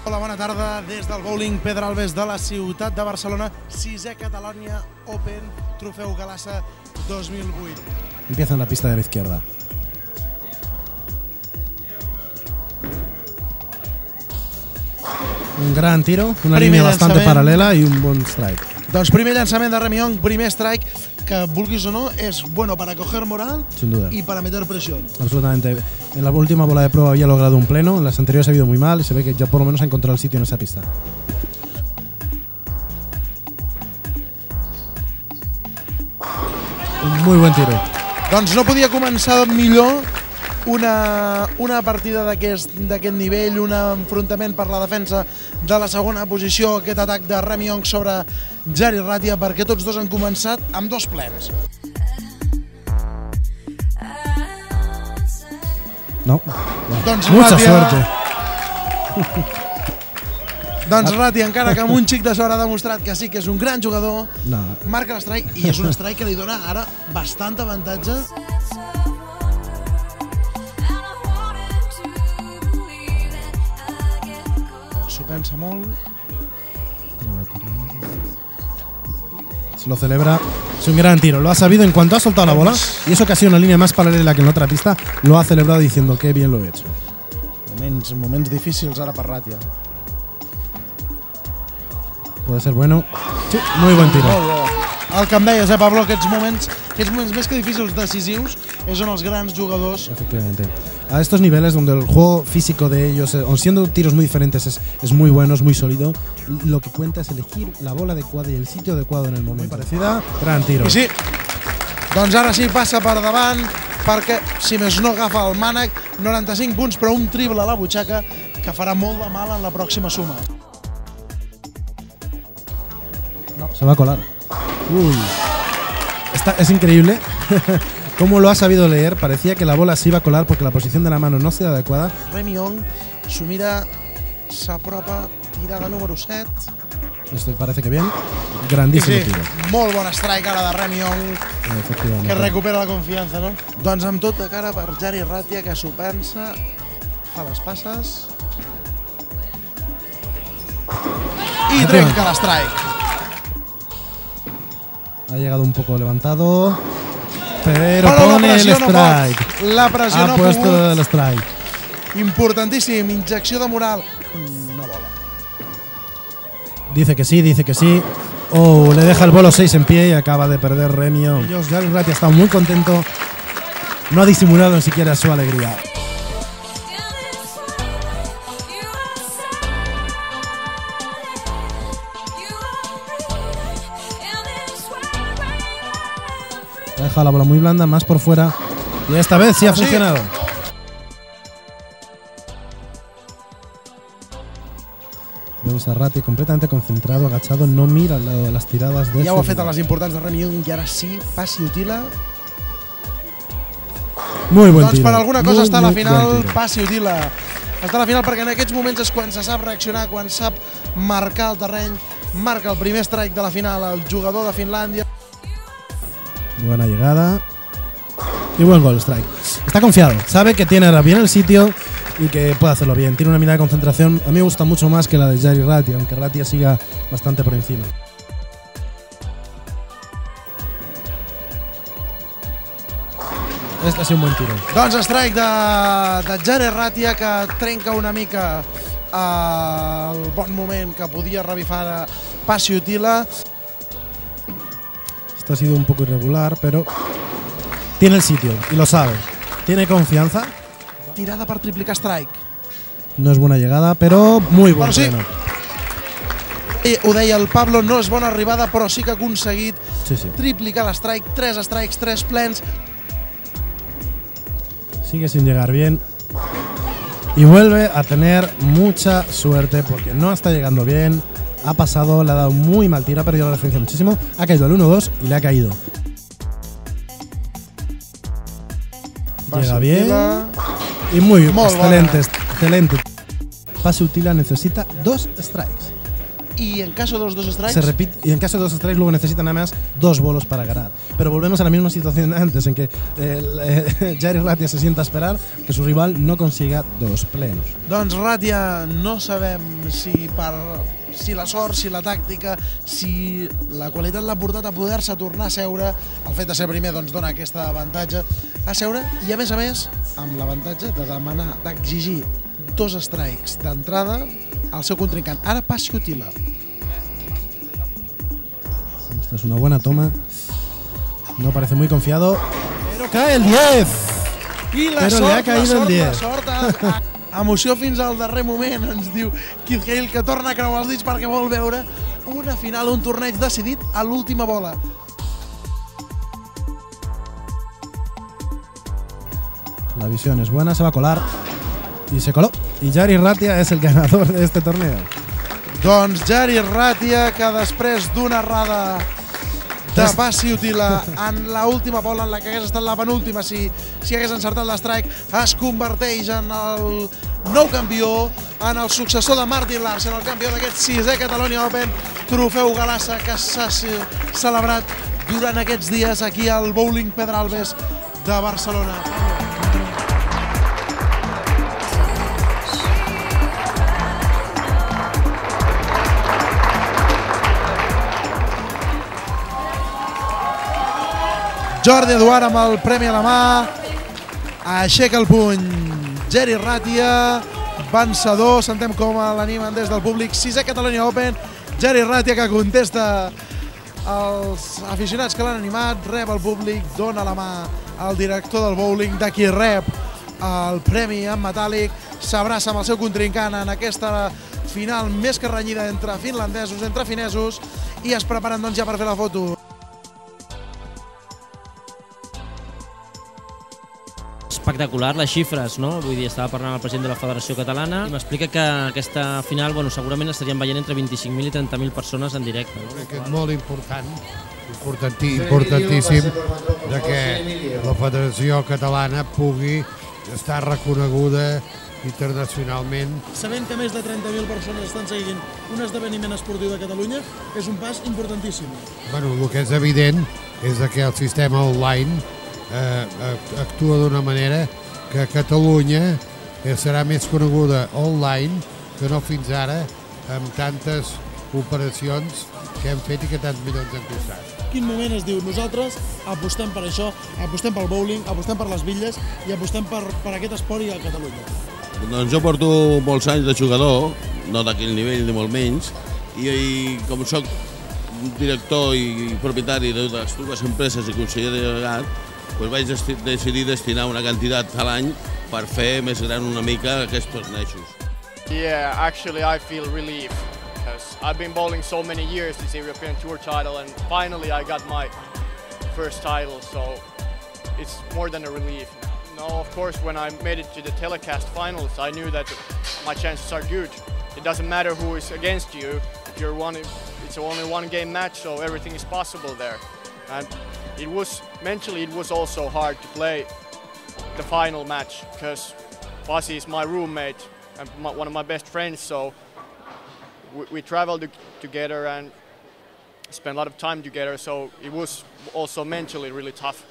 Hola, bona tarda. Des del bowling Pedralbes de la ciutat de Barcelona, 6è Catalonia Open, Trofeu Galassa 2008. Empieza en la pista de la izquierda. Un gran tiro, una línia bastante paral·lela i un bon strike. Doncs primer llançament de Remy Young, primer strike, que vulguis o no, es bueno para coger moral. Sin duda. Y para meter presión. Absolutamente. En la última bola de prueba había logrado un pleno, en las anteriores ha ido muy mal y se ve que ya por lo menos ha encontrado el sitio en esa pista. Un muy buen tiro. Doncs no podia començar millor una partida d'aquest nivell, un enfrontament per la defensa de la segona posició, aquest atac de Remy Young sobre Jari Ratia, perquè tots dos han començat amb dos plens. No. Doncs mucha Ratia, suerte. Doncs Ratia, encara que amb un xic de sort ha demostrat que sí que és un gran jugador, No. marca l'strike i és un strike que li dona ara bastant avantatge. S'ho pensa molt. Se lo celebra. Es un gran tiro. Lo ha sabido en cuanto ha soltado la bola. Y eso que ha sido una línea más paralela que en la otra pista. Lo ha celebrado diciendo que bien lo he hecho. Moments difícils ara per Ratia. Puede ser bueno. Sí, muy buen tiro. Molt bo. El que em deies, Pablo, aquests moments més que difícils, decisius, és on els grans jugadors... Efectivamente. A estos niveles donde el juego físico de ellos, aun siendo tiros muy diferentes, es muy bueno, es muy sólido, lo que cuenta es elegir la bola adecuada y el sitio adecuado en el momento. Muy parecida, gran tiro. I sí, doncs ara sí passa per davant, perquè si més no agafa el mànec, 95 punts, però un triple a la butxaca que farà molt de mal en la pròxima suma. No, se va a colar. Uy. Es increíble cómo lo ha sabido leer. Parecía que la bola se iba a colar porque la posición de la mano no era adecuada. Remy Young s'ho mira, s'apropa, tirada número 7. Esto parece que bien. Grandísimo tiro. Molt bon strike ara de Remy Young, que recupera la confiança, no? Doncs amb tot de cara per Jari Ratia, que s'ho pensa, fa les passes i trenca l'strike. Ha llegado un poco levantado, pero pone el strike. La pressió no ha puesto el strike. Importantíssim, injecció de moral. Una bola. Dice que sí, dice que sí. Oh, le deja el bolo 6 en pie y acaba de perder Remy Young. Jari Ratia está muy contento. No ha disimulado ni siquiera su alegría. Ha dejado la bola muy blanda, más por fuera. Y esta vez sí ha funcionado. Vemos a Ratia completamente concentrado, agachado, no mira las tiradas de... Ja ho ha fet a les importants de Remy Young i ara sí, passi Utila. Muy buen tiro. Doncs per alguna cosa està a la final, passi Utila. Està a la final perquè en aquests moments és quan se sap reaccionar, quan sap marcar el terreny. Marca el primer strike de la final el jugador de Finlàndia. Buena llegada. Y buen gol, strike. Está confiado, sabe que tiene ahora bien el sitio y que puede hacerlo bien. Tiene una mirada de concentración. A mí me gusta mucho más que la de Jari Ratia, aunque Ratia siga bastante por encima. Este ha sido un buen tiro. Doncs strike de Jari Ratia, que trenca una mica el bon moment que podia revifar de passi Utila. Esto ha sido un poco irregular, pero tiene el sitio y lo sabe. Tiene confianza. Tirada per triplicar strike. No es buena llegada, pero muy buen pleno. Ho deia el Pablo, no és bona arribada, però sí que ha aconseguit triplicar l'strike. 3 strikes, 3 plens. Sigue sin llegar bien. Y vuelve a tener mucha suerte porque no está llegando bien. Ha pasado, le ha dado muy mal tiro, ha perdido la referencia muchísimo. Ha caído al 1-2 y le ha caído. Llega bien. Y muy excelente, excelente. Passi Utila necesita 2 strikes. y en caso de los dos strikes... Se repite, y en caso de dos strikes luego necesitan además 2 bolos para ganar. Pero volvemos a la misma situación de antes, en que Jari Ratia se sienta a esperar que su rival no consiga 2 plenos. Doncs Ratia no sabem si la sort, si la tàctica, si la qualitat l'ha portat a poder-se tornar a seure. El fet de ser primer doncs, dona aquest avantatge a seure i a més amb l'avantatge de demanar, d'exigir 2 strikes d'entrada al seu contrincant. Ara passi Utila. Esta es una buena toma. No parece muy confiado, pero cae el 10. I la Però sort, li ha caído el 10. la sort. Emoció fins al darrer moment, ens diu Keith Hale, que torna a creuar els dits perquè vol veure una final, un torneig decidit a l'última bola. La visión es buena, se va a colar. Y se coló. Y Jari Ratia es el ganador de este torneo. Doncs Jari Ratia, que després d'una errada de passi Utila en l'última bola, en la que hagués estat la penúltima si hagués encertat l'strike, es converteix en el nou campió, en el successor de Martin Larsen, el campió d'aquest 6è Catalonia Open, trofeu Galassa que s'ha celebrat durant aquests dies aquí al Bowling Pedralbes de Barcelona. Jordi Eduard amb el premi a la mà, aixeca el puny Jari Ratia, vencedor, sentem com l'animen des del públic, 6è Catalonia Open, Jari Ratia que contesta als aficionats que l'han animat, rep el públic, dona la mà al director del bowling, de qui rep el premi en metàl·lic, s'abraça amb el seu contrincant en aquesta final més que renyida entre finlandesos, entre finesos, i es preparen doncs ja per fer la foto. Espectacular, les xifres, no? Vull dir, estava parlant amb el president de la Federació Catalana i m'explica que aquesta final, bueno, segurament estaríem veient entre 25.000 i 30.000 persones en directe. No? Crec que és molt important, importantíssim, de que la Federació Catalana pugui estar reconeguda internacionalment. Sabent que més de 30.000 persones estan seguint un esdeveniment esportiu de Catalunya, és un pas importantíssim. Bueno, el que és evident és que el sistema online actua d'una manera que Catalunya serà més coneguda online que no fins ara amb tantes operacions que hem fet i que tants milions han costat. Quin moment es diu, nosaltres apostem per això, apostem pel bowling, apostem per les bitlles i apostem per aquest esport i a Catalunya? Doncs jo porto molts anys de jugador, no d'aquell nivell ni molt menys, i com soc director i propietari de les dues empreses i conseller delegat, doncs vaig decidir destinar una quantitat a l'any per fer més gran una mica aquests tornejos. Yeah, actually I feel relief because I've been bowling so many years this European Tour title and finally I got my first title, so it's more than a relief. No, of course when I made it to the telecast finals I knew that my chances are good. It doesn't matter who is against you, if you're it's only one game match, so everything is possible there. And mentally it was also hard to play the final match because Pasi is my roommate and one of my best friends, so we traveled together and spent a lot of time together, so it was also mentally really tough.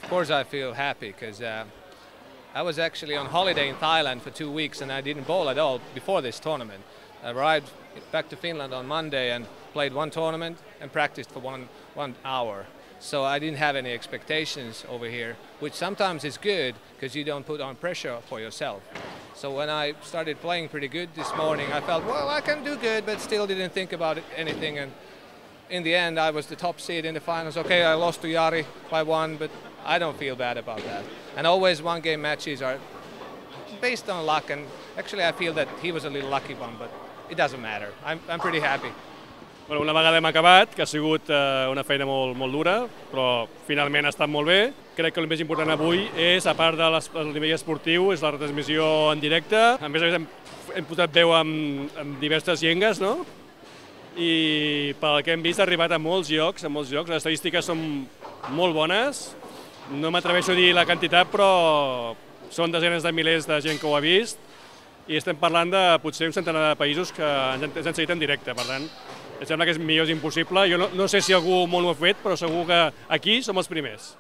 Of course I feel happy because I was actually on holiday in Thailand for 2 weeks and I didn't bowl at all before this tournament. I arrived back to Finland on Monday and played one tournament and practiced for one hour. So I didn't have any expectations over here, which sometimes is good because you don't put on pressure for yourself. So when I started playing pretty good this morning, I felt, well, I can do good, but still didn't think about anything. And in the end, I was the top seed in the finals. Okay, I lost to Jari by 1, but I don't feel bad about that. And always one-game matches are based on luck, and actually I feel that he was a little lucky one, but it doesn't matter. I'm pretty happy. Bueno, una vegada hem acabat, que ha sigut una feina molt dura, però finalment ha estat molt bé. Crec que el més important avui és, a part del nivell esportiu, és la retransmissió en directe. A més hem posat veu amb diverses llengües, no? I pel que hem vist ha arribat a molts llocs, Les estadístiques són molt bones. No m'atreveixo a dir la quantitat, però són desenes de milers de gent que ho ha vist. i estem parlant de potser un centenar de països que ens han seguit en directe. Per tant, em sembla que millor és impossible. Jo no sé si algú molt ho ha fet, però segur que aquí som els primers.